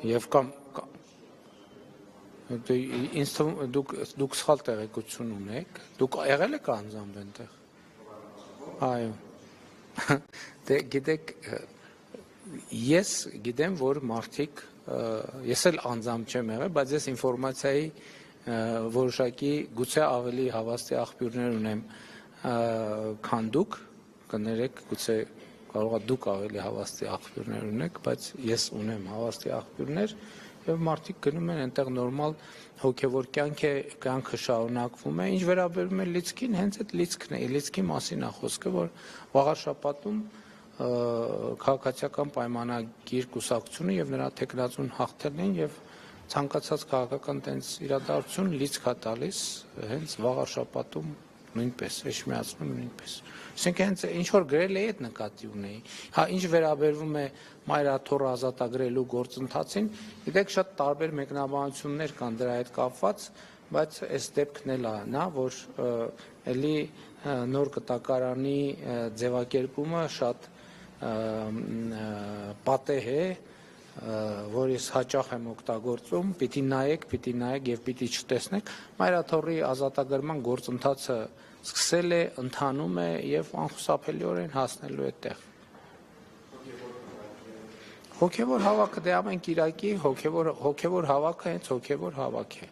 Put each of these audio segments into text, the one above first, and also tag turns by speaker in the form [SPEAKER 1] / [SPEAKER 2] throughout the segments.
[SPEAKER 1] Եվ կամ ինձ թվում դուք սխալ տեղեկություն ունեք, դուք եղել եք անձամբ այնտեղ։ Այո։ Դե գիտեք, ես գիտեմ, որ մարդիկ, ես էլ անձամբ չեմ եղել, բայց ես ինֆորմացիայի որոշակի գուցե ավելի հավաստի աղբյուրներ ունեմ, քան դուք, կներեք, գուցե կարող է դուք ավելի հավաստի աղբյուրներ ունեք, բայց ես ունեմ հավաստի աղբյուրներ, եւ մարդիկ գնում են այնտեղ նորմալ հոգեվոր կյանքը շարունակվում է, ինչ վերաբերում է լիցքին, հենց այդ լիցքն է, լիցքի մասին է խոսքը, որ վաղար շաբաթում քաղաքացիական պայմանագիր կուսակցությունը եւ նրա տեխնացուն հաղթել են եւ ցանկացած քաղաքական տենց իրադարձություն լիցք է տալիս հենց վաղար շաբաթում նույնպես էջմիածնում նույնպես ասենք հենց ինչ որ գրել է այդ նկատի ունեի հա ինչ վերաբերվում է մայրաթոռ ազատագրելու գործընթացին գիտեք շատ տարբեր մեկնաբանություններ կան դրա հետ կապված բայց այս դեպքն էլ է նա որ էլի նոր կտակարանի ձևակերպումը շատ պատեհ է որ ես հաճախ եմ օգտագործում պիտի նայեք եւ պիտի չտեսնեք մայրաթոռի ազատագրման գործընթացը սկսել է ընթանում է եւ անխուսափելիորեն հասնելու է տեղ հոգեվոր հավաքը դե ամեն կիրակի հոգեվոր հավաքը հենց հոգեվոր հավաք է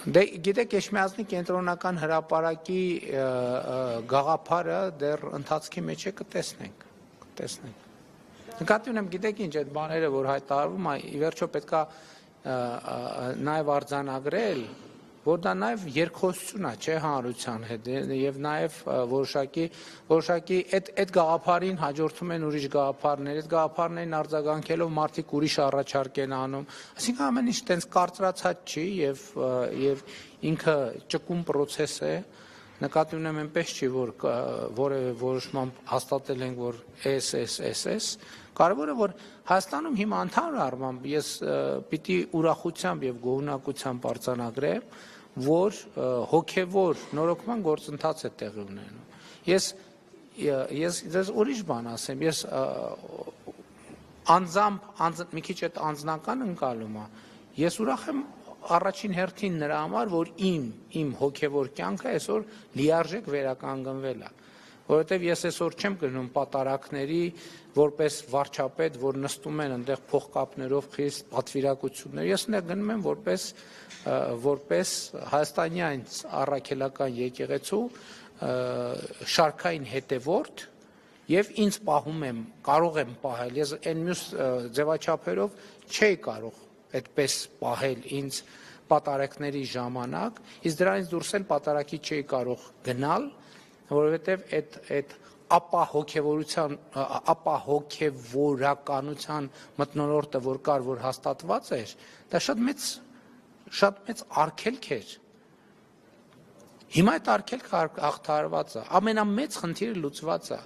[SPEAKER 1] Դե գիտեք Էջմիածնի կենտրոնական հրապարակի գաղափարը դեռ ընթացքի մեջ է կտեսնենք Նկատի ունեմ գիտեք ինչ այդ բաները որ հայտարարվում է ի վերջո պետքա նաև արձանագրել որ դա նաև երկխոսություն է չէ հանրության հետ եւ նաև որոշակի այդ գաղափարին հաջորդում են ուրիշ գաղափարներ այդ գաղափարներին արձագանքելով մարդիկ ուրիշ առաջարկ են անում այսինքն ամեն ինչ տենց կարծրացած չի եւ ինքը ճկուն process է նկատի ունեմ այնպես չի որ որևէ որոշմամբ հաստատել ենք որ SS կարևորը որ Հայաստանում հիմա ընդհանուր առմամբ ես պիտի ուրախությամբ եւ գոհունակությամբ արձանագրեմ որ հոգեվոր նորոգման գործընթաց է տեղի ունենում ես դες ուրիշ բան ասեմ ես անձամբ մի քիչ այդ անձնական ընկալումը ես ուրախ եմ առաջին հերթին նրա համար որ իմ հոգեվոր կյանքը այսօր լիարժեք վերականգնվել է որովհետև ես այսօր չեմ գնում պատարակների որպես վարչապետ որ նստում են այնտեղ փողկապներով խիստ պատվիրակություններ ես այնտեղ գնում եմ որպես հայաստանյան առաքելական եկեղեցու շարքային հետևորդ եւ ինձ պահում եմ կարող եմ պահել ես այն մյուս ձևաչափերով չէի կարող այդպես պահել ինձ պատարակների ժամանակ իսկ դրանից դուրս էլ պատարակի չէի կարող գնալ որովհետև այդ ապա հոգևորականության մթնոլորտը որ կար որ հաստատված էր դա շատ մեծ արգելք էր հիմա այդ արգելքը հաղթահարված է ամենամեծ խնդիրը լուծված է